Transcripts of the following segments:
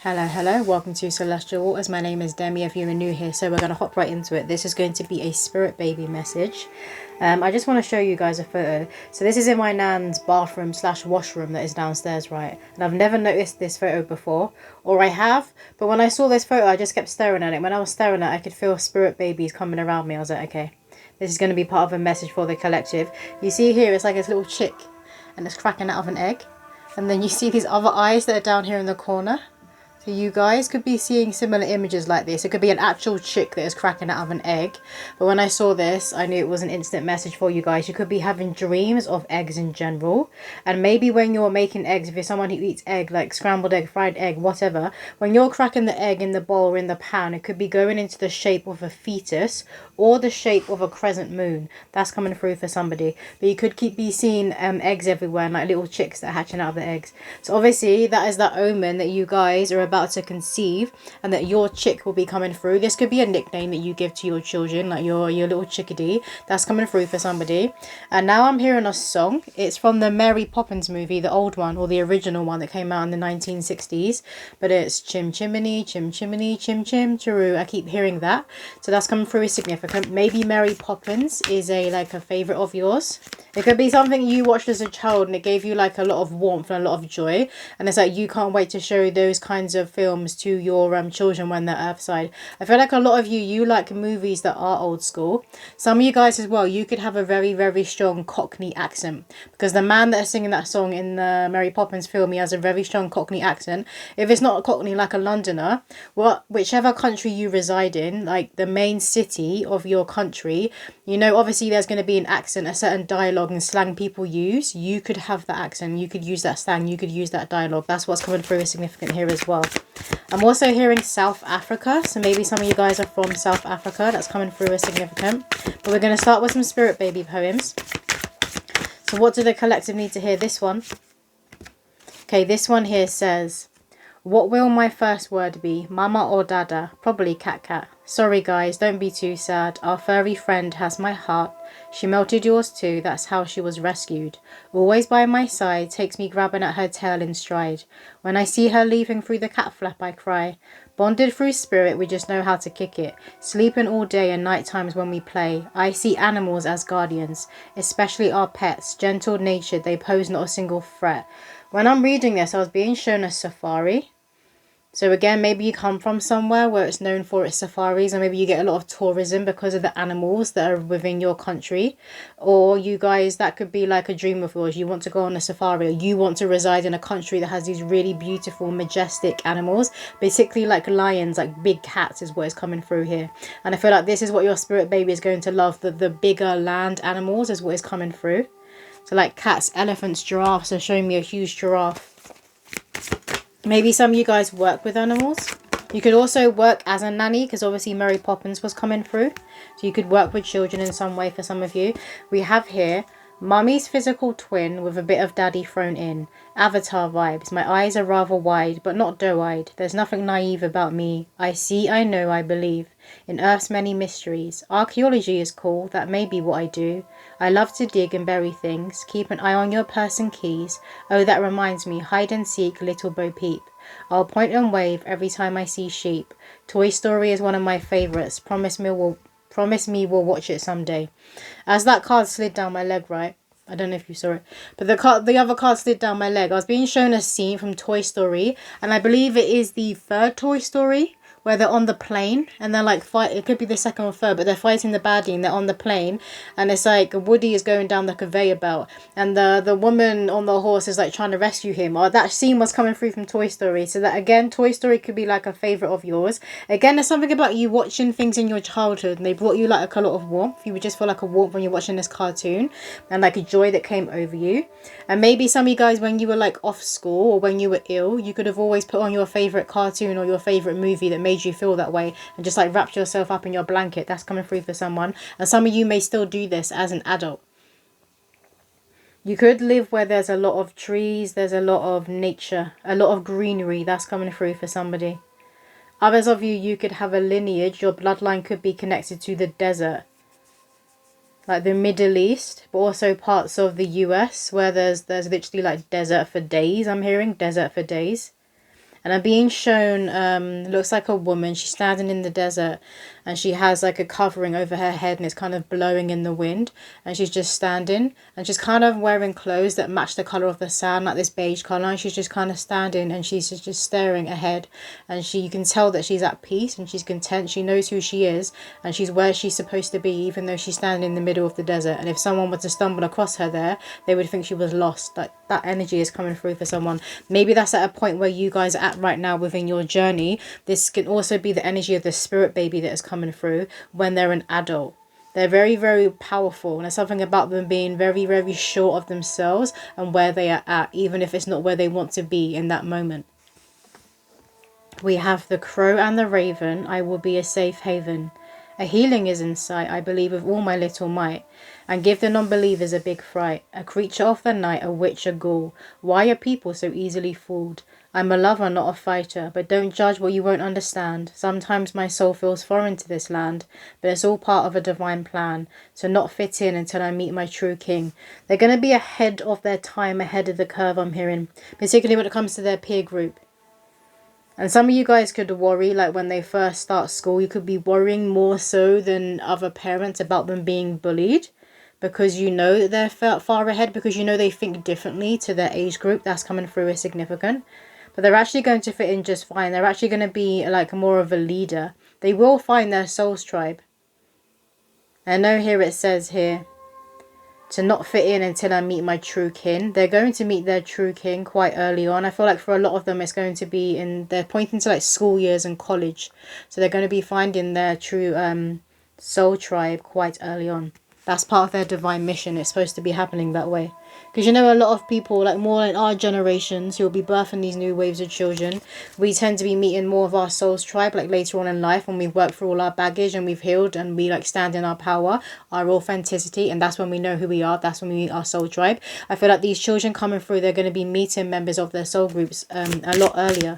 Hello, welcome to Celestial Waters. My name is Demi if you're new here, so we're going to hop right into it. This is going to be a spirit baby message. I just want to show you guys a photo. So this is in my nan's bathroom slash washroom that is downstairs, right? And I've never noticed this photo before, or I have, but when I saw this photo I just kept staring at it. When I was staring at it I could feel spirit babies coming around me. I was like, okay, this is going to be part of a message for the collective. You see here, it's like this little chick and it's cracking out of an egg. And then you see these other eyes that are down here in the corner. So you guys could be seeing similar images like this. It could be an actual chick that is cracking out of an egg. But when I saw this, I knew it was an instant message for you guys. You could be having dreams of eggs in general. And maybe when you're making eggs, if you're someone who eats egg, like scrambled egg, fried egg, whatever, when you're cracking the egg in the bowl or in the pan, it could be going into the shape of a fetus or the shape of a crescent moon. That's coming through for somebody. But you could be seeing eggs everywhere and like little chicks that are hatching out of the eggs. So obviously that is that omen that you guys are about to conceive and that your chick will be coming through. This could be a nickname that you give to your children, like your little chickadee. That's coming through for somebody. And now I'm hearing a song. It's from the Mary Poppins movie, the old one or the original one that came out in the 1960s. But it's Chim Chiminey, Chim Chiminey, Chim Chim Cher-ee. I keep hearing that. So that's coming through as significant. Maybe Mary Poppins is a favorite of yours. It could be something you watched as a child and it gave you like a lot of warmth and a lot of joy. And it's like you can't wait to show those kinds of films to your children when they're earthside. I feel like a lot of you like movies that are old school. Some of you guys as well, you could have a very, very strong Cockney accent. Because the man that is singing that song in the Mary Poppins film, he has a very strong Cockney accent. If it's not a Cockney like a Londoner, whichever country you reside in, like the main city of your country, you know, obviously there's going to be an accent, a certain dialogue and slang people use. You could have that accent, you could use that slang, you could use that dialogue. That's what's coming through as significant here as well. I'm also hearing South Africa, so maybe some of you guys are from South Africa. That's coming through as significant. But we're going to start with some spirit baby poems. So what do the collective need to hear? This one. Okay, this one here says, what will my first word be? Mama or dada? Probably cat cat. Sorry guys, don't be too sad. Our furry friend has my heart. She melted yours too, that's how she was rescued. Always by my side, takes me grabbing at her tail in stride. When I see her leaving through the cat flap, I cry. Bonded through spirit, we just know how to kick it. Sleeping all day and night times when we play. I see animals as guardians, especially our pets. Gentle natured, they pose not a single threat. When I'm reading this, I was being shown a safari. So again, maybe you come from somewhere where it's known for its safaris, and maybe you get a lot of tourism because of the animals that are within your country. Or you guys, that could be like a dream of yours. You want to go on a safari, or you want to reside in a country that has these really beautiful, majestic animals. Basically like lions, like big cats is what is coming through here. And I feel like this is what your spirit baby is going to love. The bigger land animals is what is coming through. So like cats, elephants, giraffes are showing me a huge giraffe. Maybe some of you guys work with animals. You could also work as a nanny because obviously Mary Poppins was coming through. So you could work with children in some way for some of you. We have here Mummy's physical twin with a bit of daddy thrown in. Avatar vibes. My eyes are rather wide but not doe-eyed. There's nothing naive about me. I see, I know, I believe. In Earth's many mysteries. Archaeology is cool. That may be what I do. I love to dig and bury things. Keep an eye on your purse and keys. Oh, that reminds me. Hide and seek, little Bo Peep. I'll point and wave every time I see sheep. Toy Story is one of my favourites. Promise me we'll watch it someday. As that card slid down my leg, right? I don't know if you saw it, but the other card slid down my leg. I was being shown a scene from Toy Story, and I believe it is the third Toy Story, where they're on the plane and they're like fight. It could be the second or third, but they're fighting the baddie and they're on the plane, and it's like Woody is going down the conveyor belt, and the woman on the horse is like trying to rescue him. Or that scene was coming through from Toy Story. So that again, Toy Story could be like a favorite of yours. Again, there's something about you watching things in your childhood and they brought you like a lot of warmth. You would just feel like a warmth when you're watching this cartoon, and like a joy that came over you. And maybe some of you guys, when you were like off school or when you were ill, you could have always put on your favorite cartoon or your favorite movie that made you feel that way and just like wrapped yourself up in your blanket. That's coming through for someone. And some of you may still do this as an adult. You could live where there's a lot of trees, there's a lot of nature, a lot of greenery. That's coming through for somebody. Others of you, you could have a lineage. Your bloodline could be connected to the desert, like the Middle East, but also parts of the US where there's literally like desert for days. I'm hearing desert for days. And I'm being shown, looks like a woman. She's standing in the desert and she has like a covering over her head and it's kind of blowing in the wind. And she's just standing and she's kind of wearing clothes that match the colour of the sand, like this beige colour. And she's just kind of standing and she's just staring ahead. And you can tell that she's at peace and she's content. She knows who she is and she's where she's supposed to be, even though she's standing in the middle of the desert. And if someone were to stumble across her there, they would think she was lost. Like, that energy is coming through for someone. Maybe that's at a point where you guys are at right now within your journey. This can also be the energy of the spirit baby that is coming through when they're an adult. They're very, very powerful, and there's something about them being very, very sure of themselves and where they are at, even if it's not where they want to be in that moment. We have the crow and the raven. I will be a safe haven. A healing is in sight, I believe with all my little might, and give the non-believers a big fright. A creature of the night, a witch, a ghoul. Why are people so easily fooled? I'm a lover, not a fighter, but don't judge what you won't understand. Sometimes my soul feels foreign to this land, but it's all part of a divine plan, to not fit in until I meet my true king. They're going to be ahead of their time, ahead of the curve, I'm hearing, particularly when it comes to their peer group. And some of you guys could worry, like when they first start school, you could be worrying more so than other parents about them being bullied, because you know that they're far ahead, because you know they think differently to their age group. That's coming through as significant. But they're actually going to fit in just fine. They're actually going to be like more of a leader. They will find their soul's tribe. I know here it says here, to not fit in until I meet my true kin. They're going to meet their true kin quite early on. I feel like for a lot of them it's going to be they're pointing to like school years and college. So they're going to be finding their true soul tribe quite early on. That's part of their divine mission. It's supposed to be happening that way. Because you know, a lot of people, like more in our generations, who will be birthing these new waves of children, we tend to be meeting more of our soul's tribe like later on in life, when we've worked through all our baggage and we've healed and we like stand in our power, our authenticity, and that's when we know who we are. That's when we meet our soul tribe. I feel like these children coming through, they're going to be meeting members of their soul groups a lot earlier.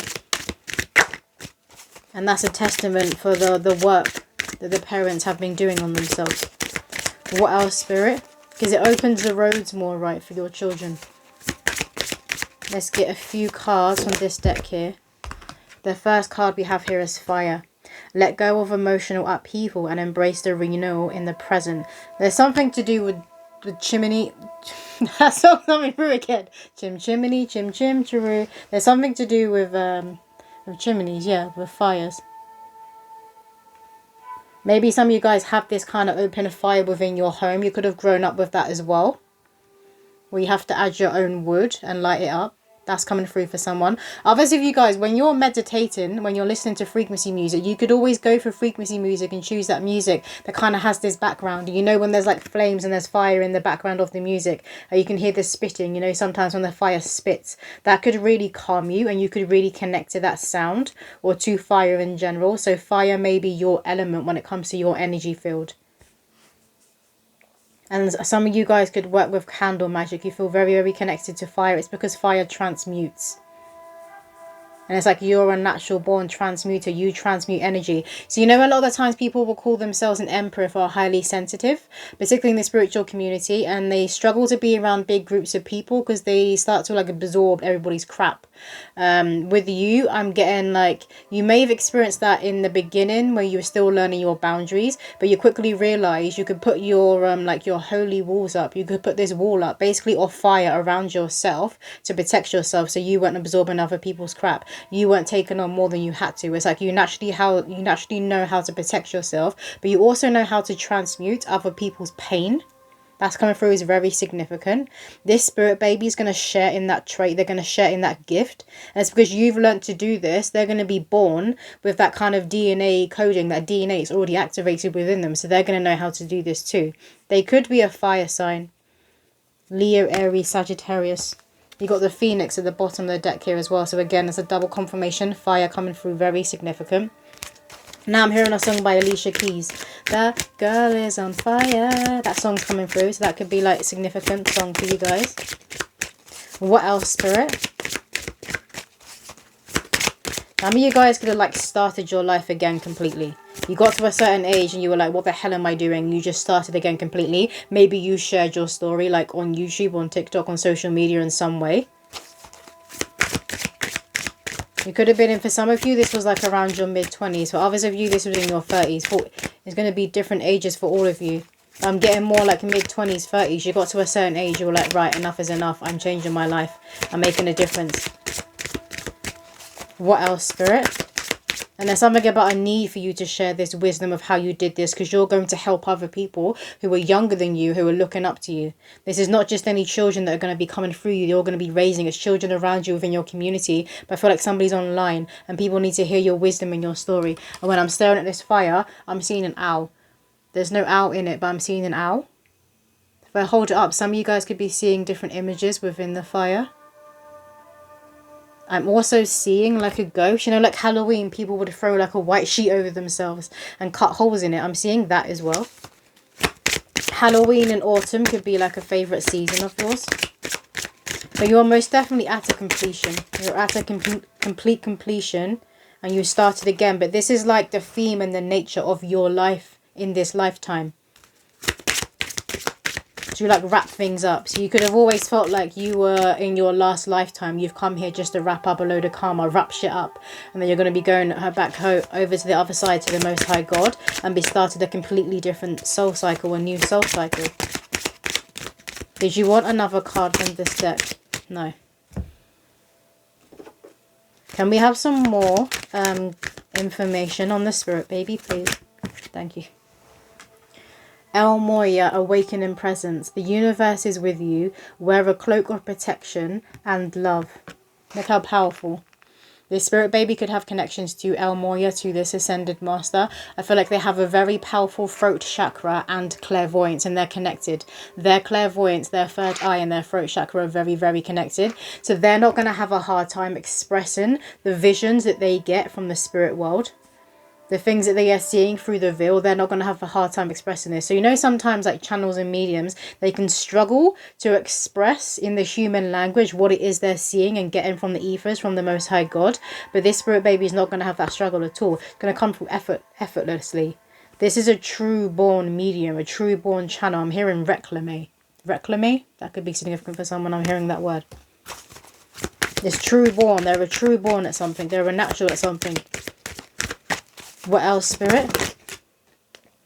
And that's a testament for the work that the parents have been doing on themselves. What else, Spirit? Because it opens the roads more, right, for your children. Let's get a few cards from this deck here. The first card we have here is Fire. Let go of emotional upheaval and embrace the renewal in the present. There's something to do with Chiminey. That's something through again. Chiminey, Chim, Cher-ee. There's something to do with chimneys, yeah, with fires. Maybe some of you guys have this kind of open fire within your home. You could have grown up with that as well, where you have to add your own wood and light it up. That's coming through for someone. Others of you guys, when you're meditating, when you're listening to frequency music, you could always go for frequency music and choose that music that kind of has this background. You know, when there's like flames and there's fire in the background of the music, you can hear the spitting. You know, sometimes when the fire spits, that could really calm you and you could really connect to that sound or to fire in general. So fire may be your element when it comes to your energy field. And some of you guys could work with candle magic. You feel very, very connected to fire. It's because fire transmutes. And it's like you're a natural born transmuter. You transmute energy. So you know, a lot of the times people will call themselves an emperor if are highly sensitive, particularly in the spiritual community, and they struggle to be around big groups of people because they start to like absorb everybody's crap. With you, I'm getting like, you may have experienced that in the beginning where you were still learning your boundaries, but you quickly realize you could put your like your holy walls up. You could put this wall up basically of fire around yourself to protect yourself, so you weren't absorbing other people's crap. You weren't taking on more than you had to. It's like you naturally know how to protect yourself, but you also know how to transmute other people's pain. That's coming through is very significant. This spirit baby is going to share in that trait. They're going to share in that gift. And it's because you've learned to do this. They're going to be born with that kind of DNA coding. That DNA is already activated within them. So they're going to know how to do this too. They could be a fire sign. Leo, Aries, Sagittarius. You got the Phoenix at the bottom of the deck here as well. So again, it's a double confirmation. Fire coming through, very significant. Now I'm hearing a song by Alicia Keys. That girl is on fire. That song's coming through. So that could be like a significant song for you guys. What else, Spirit? Some of you guys could have like started your life again completely. You got to a certain age and you were like, what the hell am I doing? You just started again completely. Maybe you shared your story like on YouTube, on TikTok, on social media in some way. You could have been in, for some of you, this was like around your mid-20s. For others of you, this was in your 30s. It's going to be different ages for all of you. I'm getting more like mid-20s, 30s. You got to a certain age, you were like, right, enough is enough. I'm changing my life. I'm making a difference. What else, Spirit? And there's something about a need for you to share this wisdom of how you did this, because you're going to help other people who are younger than you, who are looking up to you. This is not just any children that are going to be coming through you. You're going to be raising. It's children around you within your community. But I feel like somebody's online and people need to hear your wisdom and your story. And when I'm staring at this fire, I'm seeing an owl. There's no owl in it, but I'm seeing an owl. If I hold it up, some of you guys could be seeing different images within the fire. I'm also seeing like a ghost. You know, like Halloween, people would throw like a white sheet over themselves and cut holes in it. I'm seeing that as well. Halloween and autumn could be like a favourite season of yours. But you're most definitely at a completion. You're at a complete completion and you started again. But this is like the theme and the nature of your life in this lifetime. You like wrap things up. So you could have always felt like you were in your last lifetime. You've come here just to wrap up a load of karma, wrap shit up, and then you're going to be going back over to the other side, to the Most High God, and be started a completely different soul cycle, a new soul cycle. Did you want another card from this deck? No. Can we have some more information on the spirit baby, please? Thank you. El Moya, awakening presence. The universe is with you. Wear a cloak of protection and love. Look how powerful. This spirit baby could have connections to El Moya, to this ascended master. I feel like they have a very powerful throat chakra and clairvoyance, and they're connected. Their clairvoyance, their third eye and their throat chakra are very, very connected. So they're not going to have a hard time expressing the visions that they get from the spirit world. The things that they are seeing through the veil, they're not going to have a hard time expressing this. So, you know, sometimes like channels and mediums, they can struggle to express in the human language what it is they're seeing and getting from the ethers, from the Most High God. But this spirit baby is not going to have that struggle at all. It's going to come through effortlessly. This is a true born medium, a true born channel. I'm hearing reclame. Reclame? That could be significant for someone. I'm hearing that word. This true born. They're a true born at something. They're a natural at something. What else, spirit?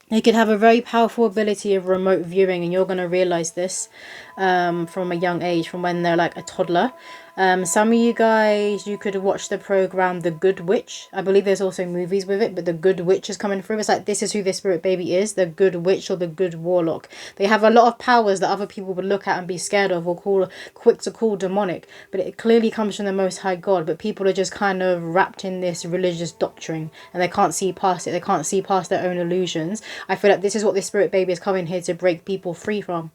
They could have a very powerful ability of remote viewing, and you're going to realize this from a young age, from when they're like a toddler. Some of you guys, you could watch the program The Good Witch. I believe there's also movies with it, but The Good Witch is coming through. It's like, this is who this spirit baby is, the Good Witch or the Good Warlock. They have a lot of powers that other people would look at and be scared of, or quick to call demonic, but it clearly comes from the Most High God. But people are just kind of wrapped in this religious doctrine and they can't see past it. They can't see past their own illusions. I feel like this is what this spirit baby is coming here to break people free from.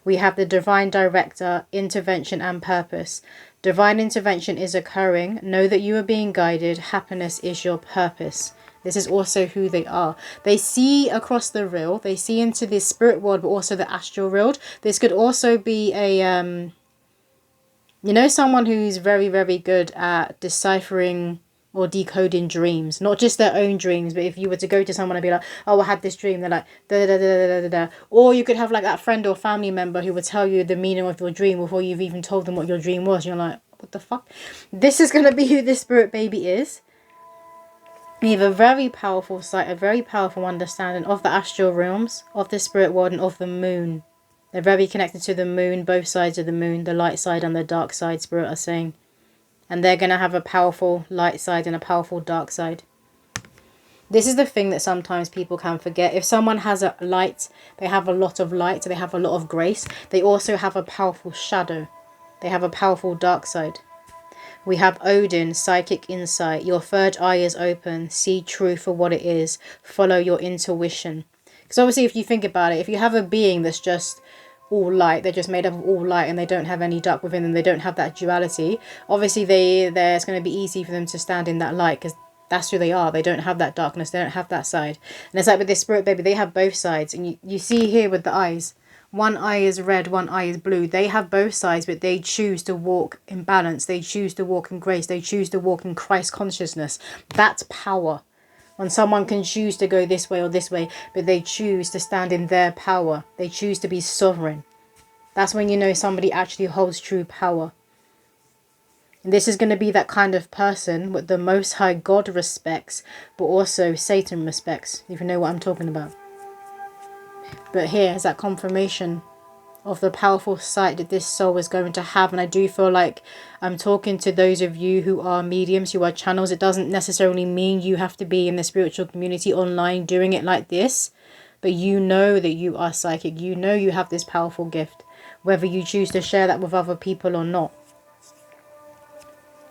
We have the divine director, intervention and purpose. Divine intervention is occurring. Know that you are being guided. Happiness is your purpose. This is also who they are. They see across the real. They see into the spirit world, but also the astral world. This could also be a, you know, someone who's very, very good at deciphering or decoding dreams. Not just their own dreams, but if you were to go to someone and be like, oh, I had this dream, they're like, da da da da da da. Or you could have like that friend or family member who would tell you the meaning of your dream before you've even told them what your dream was. You're like, what the fuck? This is going to be who this spirit baby is. You have a very powerful sight, a very powerful understanding of the astral realms, of the spirit world, and of the moon. They're very connected to the moon, both sides of the moon, the light side and the dark side, spirit are saying. And they're going to have a powerful light side and a powerful dark side. This is the thing that sometimes people can forget. If someone has a light, they have a lot of light, they have a lot of grace. They also have a powerful shadow. They have a powerful dark side. We have Odin, psychic insight. Your third eye is open. See truth for what it is. Follow your intuition. Because obviously if you think about it, if you have a being that's just all light, they're just made up of all light and they don't have any dark within them, they don't have that duality, obviously it's going to be easy for them to stand in that light because that's who they are. They don't have that darkness, they don't have that side. And it's like with this spirit baby, they have both sides. And you see here with the eyes, one eye is red, one eye is blue. They have both sides, but they choose to walk in balance, they choose to walk in grace, they choose to walk in Christ consciousness. That's power. When someone can choose to go this way or this way, but they choose to stand in their power. They choose to be sovereign. That's when you know somebody actually holds true power. This is going to be that kind of person with the Most High God respects, but also Satan respects, if you know what I'm talking about. But here is that confirmation of the powerful sight that this soul is going to have. And I do feel like I'm talking to those of you who are mediums, who are channels. It doesn't necessarily mean you have to be in the spiritual community online doing it like this, but you know that you are psychic. You know you have this powerful gift, whether you choose to share that with other people or not.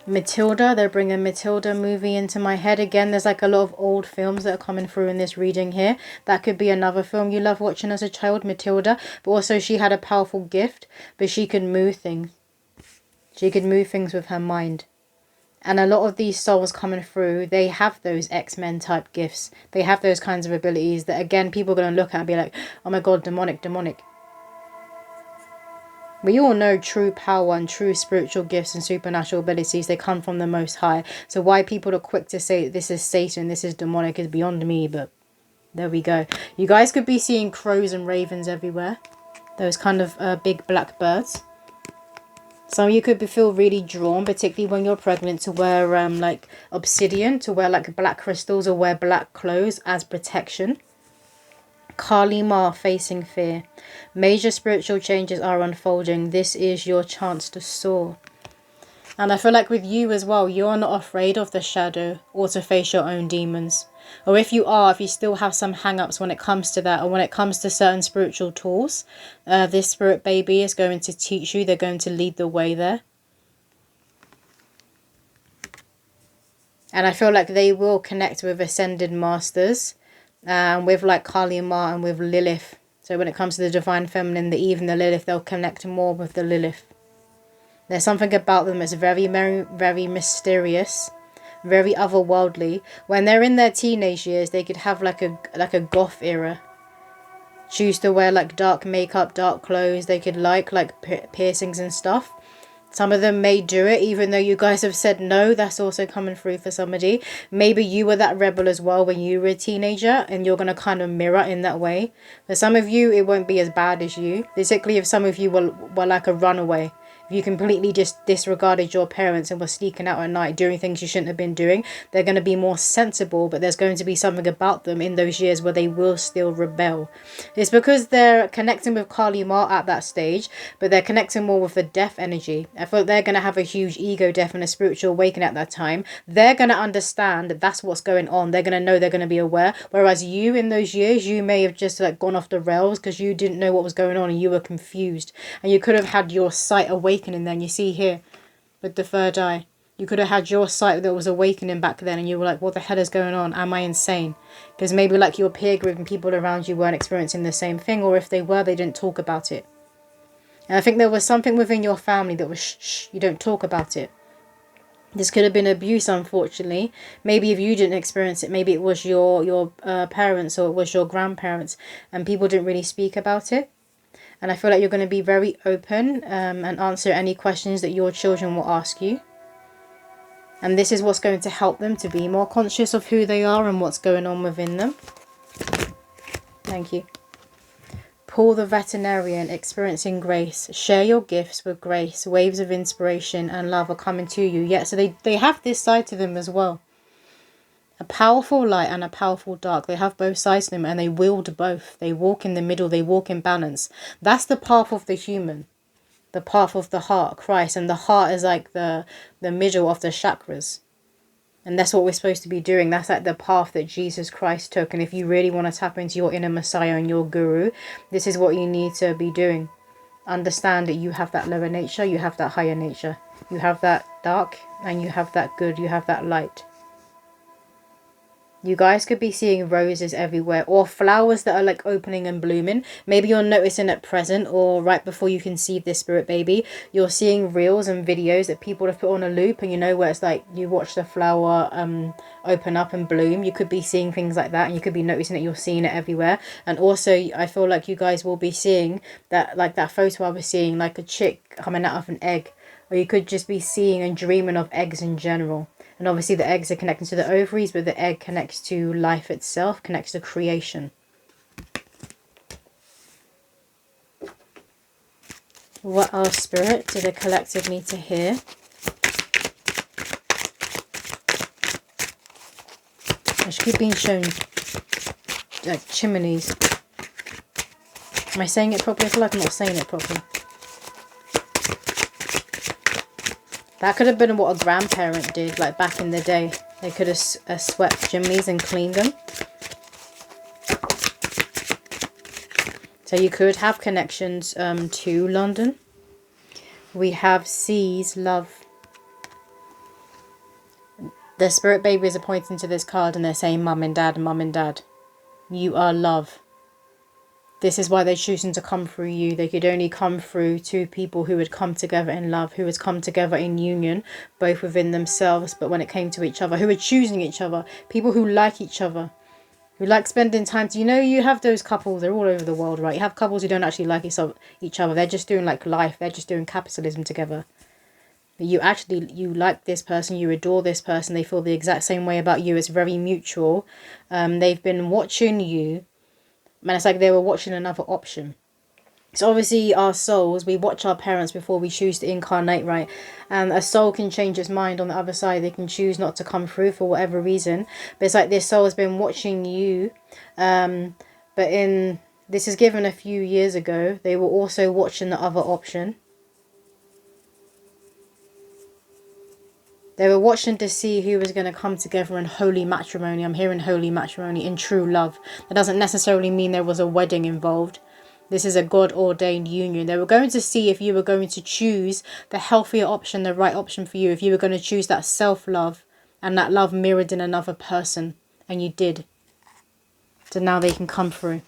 Matilda, they're bringing Matilda movie into my head again. There's like a lot of old films that are coming through in this reading here. That could be another film you love watching as a child, Matilda. But also she had a powerful gift, but she could move things. She could move things with her mind. And a lot of these souls coming through, they have those X-Men type gifts. They have those kinds of abilities that, again, people are going to look at and be like, oh my God, demonic, demonic. We all know true power and true spiritual gifts and supernatural abilities, they come from the Most High. So why people are quick to say this is Satan, this is demonic, is beyond me, but there we go. You guys could be seeing crows and ravens everywhere. Those kind of big black birds. Some of you could feel really drawn, particularly when you're pregnant, to wear like obsidian, to wear like black crystals or wear black clothes as protection. Kali Ma facing fear. Major spiritual changes are unfolding. This is your chance to soar. And I feel like with you as well, you're not afraid of the shadow or to face your own demons. Or if you are, if you still have some hang-ups when it comes to that, or when it comes to certain spiritual tools, this spirit baby is going to teach you. They're going to lead the way there. And I feel like they will connect with ascended masters. With like Kali Ma and with Lilith. So when it comes to the divine feminine, the Eve and the Lilith, they'll connect more with the Lilith. There's something about them that's very, very, very mysterious, very otherworldly. When they're in their teenage years, they could have like a goth era. Choose to wear like dark makeup, dark clothes. They could like piercings and stuff. Some of them may do it, even though you guys have said no. That's also coming through for somebody. Maybe you were that rebel as well when you were a teenager, and you're going to kind of mirror in that way. For some of you, it won't be as bad as you. Basically, if some of you were like a runaway, if you completely just disregarded your parents and were sneaking out at night doing things you shouldn't have been doing, they're going to be more sensible, but there's going to be something about them in those years where they will still rebel. It's because they're connecting with Kali Ma at that stage, but they're connecting more with the death energy. I feel they're going to have a huge ego death and a spiritual awakening at that time. They're going to understand that that's what's going on. They're going to know, they're going to be aware. Whereas you, in those years, you may have just like gone off the rails because you didn't know what was going on and you were confused. And you could have had your sight awakening then. You see here with the third eye, you could have had your sight that was awakening back then, and you were like, what the hell is going on? Am I insane? Because maybe like your peer group and people around you weren't experiencing the same thing, or if they were, they didn't talk about it. And I think there was something within your family that was shh, you don't talk about it. This could have been abuse, unfortunately. Maybe if you didn't experience it, maybe it was your parents, or it was your grandparents, and people didn't really speak about it. And I feel like you're going to be very open and answer any questions that your children will ask you. And this is what's going to help them to be more conscious of who they are and what's going on within them. Thank you. Paul the veterinarian, experiencing grace. Share your gifts with grace. Waves of inspiration and love are coming to you. Yeah, so they have this side to them as well. A powerful light and a powerful dark. They have both sides to them, and they wield both. They walk in the middle. They walk in balance. That's the path of the human. The path of the heart, Christ. And the heart is like the middle of the chakras. And that's what we're supposed to be doing. That's like the path that Jesus Christ took. And if you really want to tap into your inner Messiah and your guru, this is what you need to be doing. Understand that you have that lower nature. You have that higher nature. You have that dark and you have that good. You have that light. You guys could be seeing roses everywhere, or flowers that are like opening and blooming. Maybe you're noticing at present, or right before you conceive this spirit baby, you're seeing reels and videos that people have put on a loop, and you know where it's like you watch the flower open up and bloom. You could be seeing things like that, and you could be noticing that you're seeing it everywhere. And also I feel like you guys will be seeing that, like that photo I was seeing, like a chick coming out of an egg. Or you could just be seeing and dreaming of eggs in general. And obviously the eggs are connected to the ovaries, but the egg connects to life itself, connects to creation. What else, Spirit, do the collective need to hear? I should keep being shown like chimneys. Am I saying it properly? I feel like I'm not saying it properly. That could have been what a grandparent did, like back in the day. They could have swept chimneys and cleaned them. So you could have connections to London. We have C's, love. The spirit babies are pointing to this card and they're saying, Mum and Dad, Mum and Dad, you are love. This is why they're choosing to come through you. They could only come through two people who would come together in love, who would come together in union, both within themselves, but when it came to each other, who were choosing each other, people who like each other, who like spending time. You know, you have those couples, they're all over the world, right? You have couples who don't actually like each other. They're just doing like life. They're just doing capitalism together. But you like this person, you adore this person. They feel the exact same way about you. It's very mutual. They've been watching you. Man, it's like they were watching another option. So obviously our souls, we watch our parents before we choose to incarnate, right? And a soul can change its mind on the other side. They can choose not to come through for whatever reason. But it's like this soul has been watching you. This is given a few years ago. They were also watching the other option. They were watching to see who was going to come together in holy matrimony. I'm hearing holy matrimony, in true love. That doesn't necessarily mean there was a wedding involved. This is a God-ordained union. They were going to see if you were going to choose the healthier option, the right option for you. If you were going to choose that self-love and that love mirrored in another person. And you did. So now they can come through.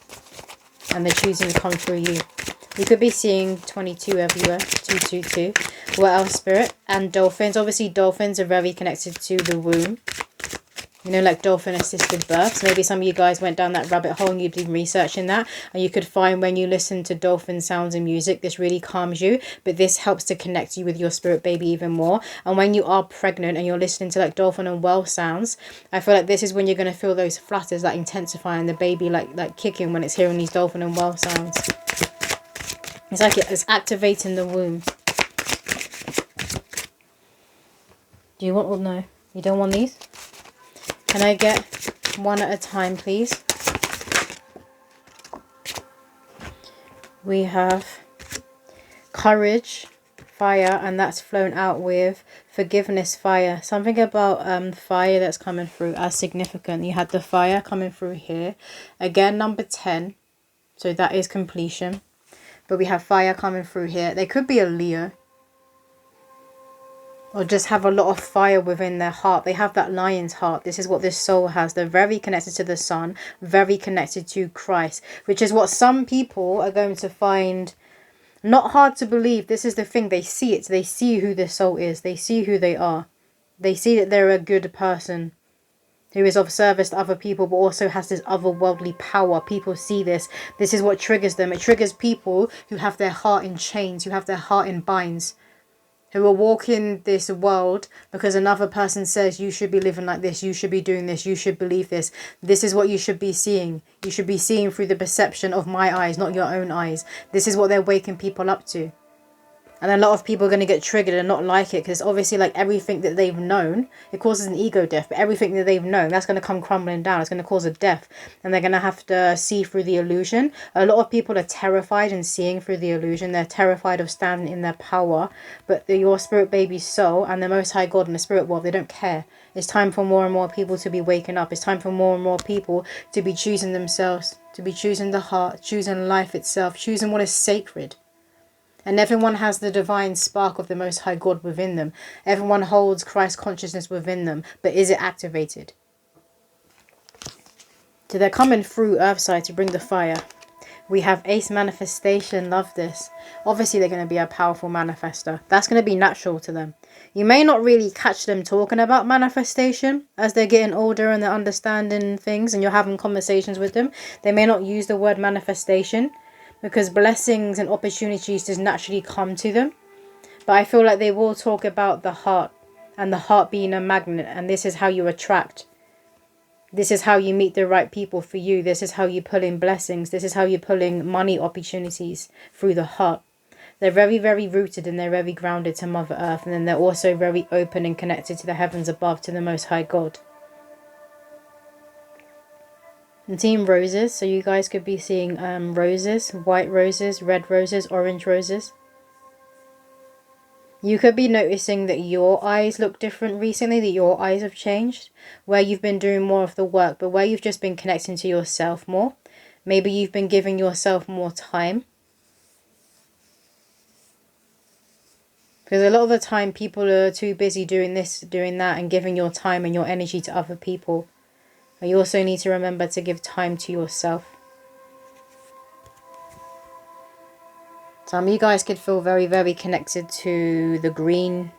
And they're choosing to come through you. You could be seeing 22 everywhere. 222. What else, Spirit? And dolphins. Obviously, dolphins are very connected to the womb. You know, like dolphin-assisted births. Maybe some of you guys went down that rabbit hole and you've been researching that. And you could find when you listen to dolphin sounds and music, this really calms you. But this helps to connect you with your spirit baby even more. And when you are pregnant and you're listening to like dolphin and whale sounds, I feel like this is when you're going to feel those flutters like intensifying, the baby like kicking when it's hearing these dolphin and whale sounds. It's like it's activating the womb. Do you want, or no? You don't want these? Can I get one at a time, please? We have courage, fire, and that's flown out with forgiveness, fire. Something about fire that's coming through as significant. You had the fire coming through here. Again, number 10. So that is completion. But we have fire coming through here. They could be a Leo. Or just have a lot of fire within their heart. They have that lion's heart. This is what this soul has. They're very connected to the sun. Very connected to Christ. Which is what some people are going to find not hard to believe. This is the thing. They see it. They see who this soul is. They see who they are. They see that they're a good person who is of service to other people, but also has this otherworldly power. People see this. This is what triggers them. It triggers people who have their heart in chains, who have their heart in binds, who are walking this world because another person says you should be living like this, you should be doing this, you should believe this. This is what you should be seeing. You should be seeing through the perception of my eyes, not your own eyes. This is what they're waking people up to. And a lot of people are going to get triggered and not like it, because obviously like everything that they've known, it causes an ego death. But everything that they've known, that's going to come crumbling down. It's going to cause a death. And they're going to have to see through the illusion. A lot of people are terrified and seeing through the illusion. They're terrified of standing in their power. But your spirit baby's soul and the Most High God and the spirit world, they don't care. It's time for more and more people to be waking up. It's time for more and more people to be choosing themselves, to be choosing the heart, choosing life itself, choosing what is sacred. And everyone has the divine spark of the Most High God within them. Everyone holds Christ consciousness within them. But is it activated? So they're coming through Earthside to bring the fire. We have Ace Manifestation. Love this. Obviously they're going to be a powerful manifester. That's going to be natural to them. You may not really catch them talking about manifestation as they're getting older and they're understanding things and you're having conversations with them. They may not use the word manifestation, because blessings and opportunities just naturally come to them. But I feel like they will talk about the heart, and the heart being a magnet, and this is how you attract. This is how you meet the right people for you. This is how you pull in blessings. This is how you're pulling money opportunities through the heart. They're very, very rooted and they're very grounded to Mother Earth. And then they're also very open and connected to the heavens above, to the Most High God. Team roses, so you guys could be seeing roses, white roses, red roses, orange roses. You could be noticing that your eyes look different recently, that your eyes have changed, where you've been doing more of the work, but where you've just been connecting to yourself more. Maybe you've been giving yourself more time. Because a lot of the time people are too busy doing this, doing that, and giving your time and your energy to other people. And you also need to remember to give time to yourself. Some of you guys could feel very, very connected to the green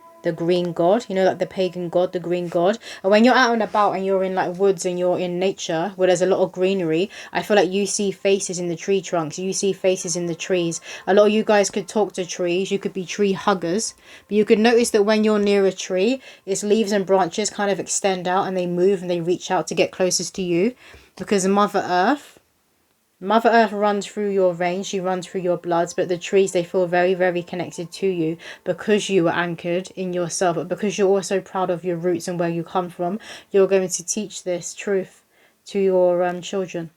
god, you know, like the pagan god, the green god. And when you're out and about and you're in like woods and you're in nature where there's a lot of greenery, I feel like you see faces in the tree trunks, you see faces in the trees. A lot of you guys could talk to trees, you could be tree huggers, but you could notice that when you're near a tree, its leaves and branches kind of extend out and they move and they reach out to get closest to you, because Mother Earth runs through your veins, she runs through your bloods, but the trees, they feel very, very connected to you because you are anchored in yourself, but because you're also proud of your roots and where you come from, you're going to teach this truth to your children.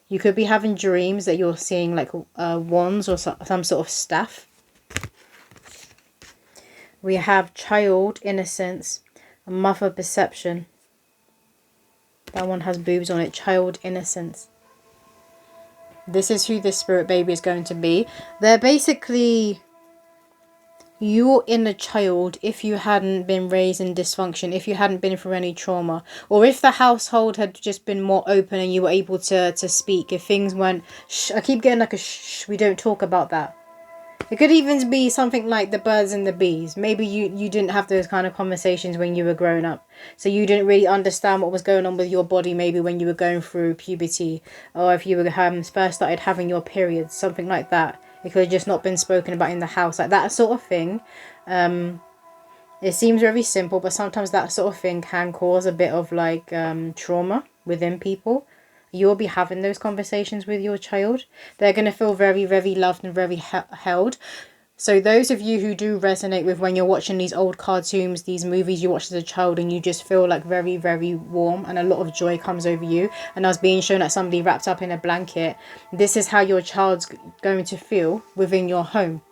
You could be having dreams that you're seeing like wands or some sort of staff. We have child innocence and mother perception. That one has boobs on it, child innocence. This is who this spirit baby is going to be. They're basically your inner child if you hadn't been raised in dysfunction, if you hadn't been through any trauma, or if the household had just been more open and you were able to speak, if things weren't shh. I keep getting like a shh, we don't talk about that. It could even be something like the birds and the bees. Maybe you didn't have those kind of conversations when you were growing up. So you didn't really understand what was going on with your body maybe when you were going through puberty. Or if you were first started having your periods, something like that. It could have just not been spoken about in the house. Like that sort of thing. It seems very simple, but sometimes that sort of thing can cause a bit of like trauma within people. You'll be having those conversations with your child. They're going to feel very, very loved and very held. So those of you who do resonate with when you're watching these old cartoons, these movies you watched as a child, and you just feel like very, very warm and a lot of joy comes over you, and I was being shown like somebody wrapped up in a blanket, this is how your child's going to feel within your home,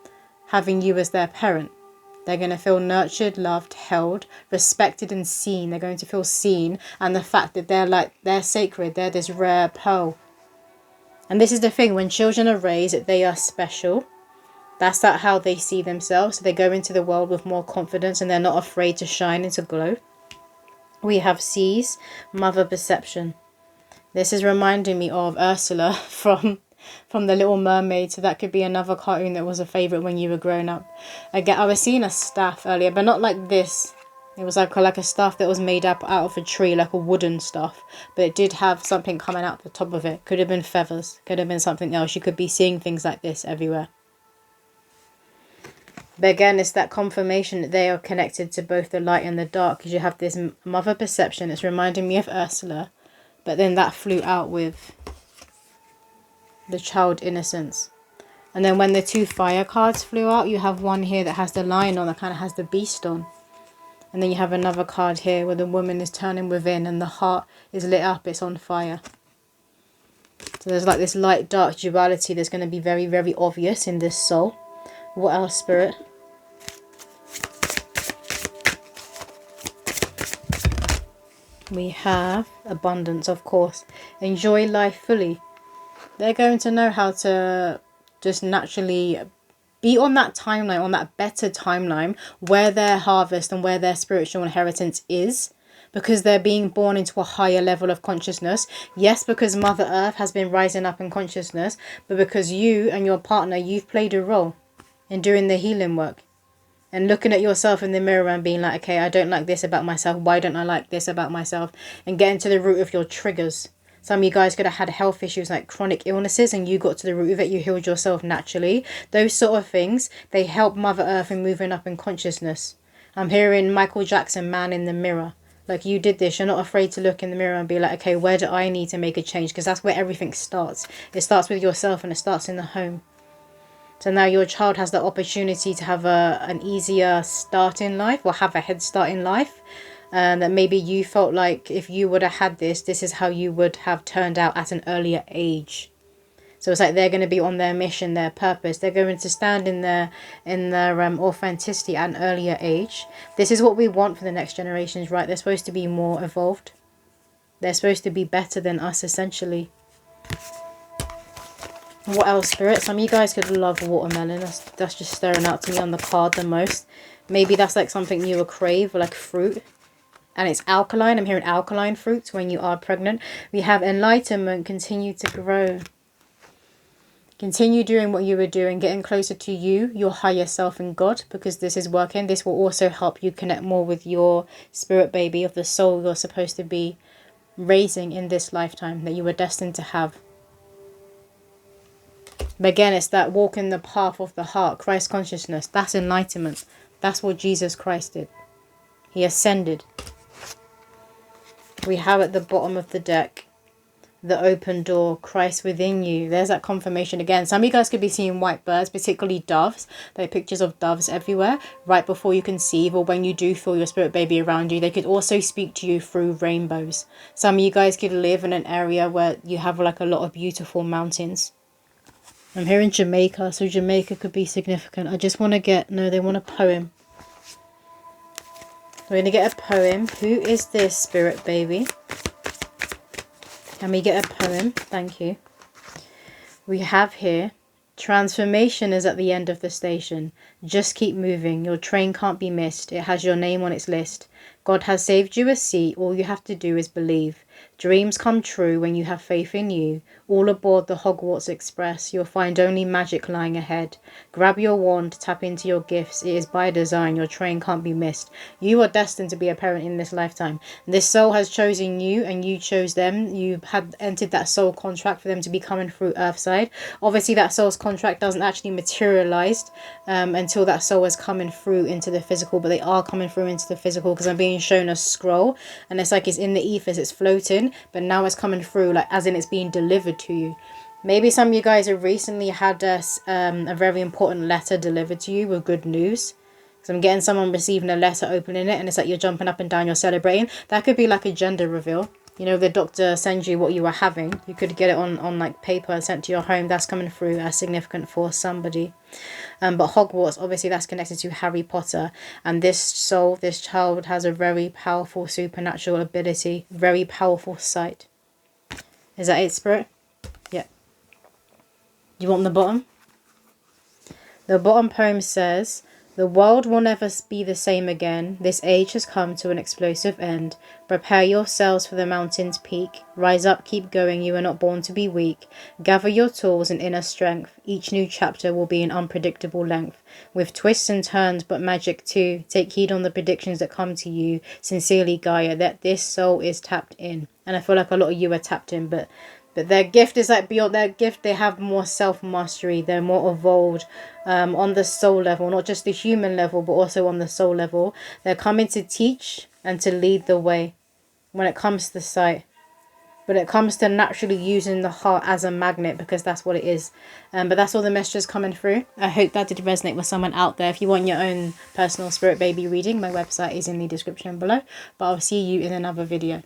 having you as their parent. They're going to feel nurtured, loved, held, respected and seen. They're going to feel seen. And the fact that they're sacred. They're this rare pearl. And this is the thing. When children are raised, they are special. That's not how they see themselves. So they go into the world with more confidence and they're not afraid to shine and to glow. We have C's, mother perception. This is reminding me of Ursula from The Little Mermaid, so that could be another cartoon that was a favourite when you were growing up. Again, I was seeing a staff earlier, but not like this. It was like a staff that was made up out of a tree, like a wooden staff, but it did have something coming out the top of it. Could have been feathers, could have been something else. You could be seeing things like this everywhere. But again, it's that confirmation that they are connected to both the light and the dark, because you have this mother perception. It's reminding me of Ursula, but then that flew out with the child innocence. And then when the two fire cards flew out, you have one here that has the lion on, that kind of has the beast on. And then you have another card here where the woman is turning within and the heart is lit up, it's on fire. So there's like this light dark duality that's going to be very, very obvious in this soul. What else, Spirit? We have abundance, of course. Enjoy life fully. They're going to know how to just naturally be on that timeline, on that better timeline, where their harvest and where their spiritual inheritance is, because they're being born into a higher level of consciousness. Yes, because Mother Earth has been rising up in consciousness, but because you and your partner, you've played a role in doing the healing work. And looking at yourself in the mirror and being like, okay, I don't like this about myself. Why don't I like this about myself? And getting to the root of your triggers. Some of you guys could have had health issues like chronic illnesses and you got to the root of it. You healed yourself naturally. Those sort of things, they help Mother Earth in moving up in consciousness. I'm hearing Michael Jackson, Man in the Mirror. Like, you did this. You're not afraid to look in the mirror and be like, okay, where do I need to make a change? Because that's where everything starts. It starts with yourself and it starts in the home. So now your child has the opportunity to have an easier start in life, or have a head start in life. That maybe you felt like if you would have had this is how you would have turned out at an earlier age. So it's like they're going to be on their mission, their purpose. They're going to stand in their authenticity at an earlier age. This is what we want for the next generations, right? They're supposed to be more evolved. They're supposed to be better than us, essentially. What else, Spirit? Some of you guys could love watermelon. That's just staring out to me on the card the most. Maybe that's like something you would crave, like fruit. And it's alkaline. I'm hearing alkaline fruits when you are pregnant. We have enlightenment, continue to grow. Continue doing what you were doing, getting closer to you, your higher self and God, because this is working. This will also help you connect more with your spirit baby of the soul you're supposed to be raising in this lifetime, that you were destined to have. But again, it's that walk in the path of the heart, Christ consciousness. That's enlightenment. That's what Jesus Christ did. He ascended. We have at the bottom of the deck, the open door, Christ within you. There's that confirmation again. Some of you guys could be seeing white birds, particularly doves. There are pictures of doves everywhere right before you conceive, or when you do feel your spirit baby around you. They could also speak to you through rainbows. Some of you guys could live in an area where you have like a lot of beautiful mountains. I'm hearing Jamaica, so Jamaica could be significant. I just want to get, no, they want a poem. We're going to get a poem. Who is this spirit baby? Can we get a poem? Thank you. We have here, transformation is at the end of the station. Just keep moving. Your train can't be missed. It has your name on its list. God has saved you a seat. All you have to do is believe. Dreams come true when you have faith in you. All aboard the Hogwarts Express. You'll find only magic lying ahead. Grab your wand, tap into your gifts. It is by design. Your train can't be missed. You are destined to be a parent in this lifetime. This soul has chosen you and you chose them. You had entered that soul contract for them to be coming through Earthside. Obviously that soul's contract doesn't actually materialize until that soul is coming through into the physical, but they are coming through into the physical because I'm being shown a scroll and it's like it's in the ethers, it's floating, but now it's coming through, like as in it's being delivered to you. Maybe some of you guys have recently had a very important letter delivered to you with good news. So I'm getting someone receiving a letter, opening it, and it's like you're jumping up and down, you're celebrating. That could be like a gender reveal. You know, the doctor sends you what you were having. You could get it on like paper and sent to your home. That's coming through as significant for somebody. But Hogwarts, obviously that's connected to Harry Potter. And this soul, this child has a very powerful supernatural ability. Very powerful sight. Is that it, Spirit? Yeah. You want the bottom? The bottom poem says, the world will never be the same again. This age has come to an explosive end. Prepare yourselves for the mountain's peak. Rise up, keep going. You are not born to be weak. Gather your tools and inner strength. Each new chapter will be an unpredictable length, with twists and turns, but magic too. Take heed on the predictions that come to you. Sincerely, Gaia, that this soul is tapped in. And I feel like a lot of you are tapped in, but their gift is like beyond their gift. They have more self-mastery. They're more evolved on the soul level, not just the human level, but also on the soul level. They're coming to teach and to lead the way when it comes to sight. But it comes to naturally using the heart as a magnet, because that's what it is. But that's all the messages coming through. I hope that did resonate with someone out there. If you want your own personal spirit baby reading, my website is in the description below. But I'll see you in another video.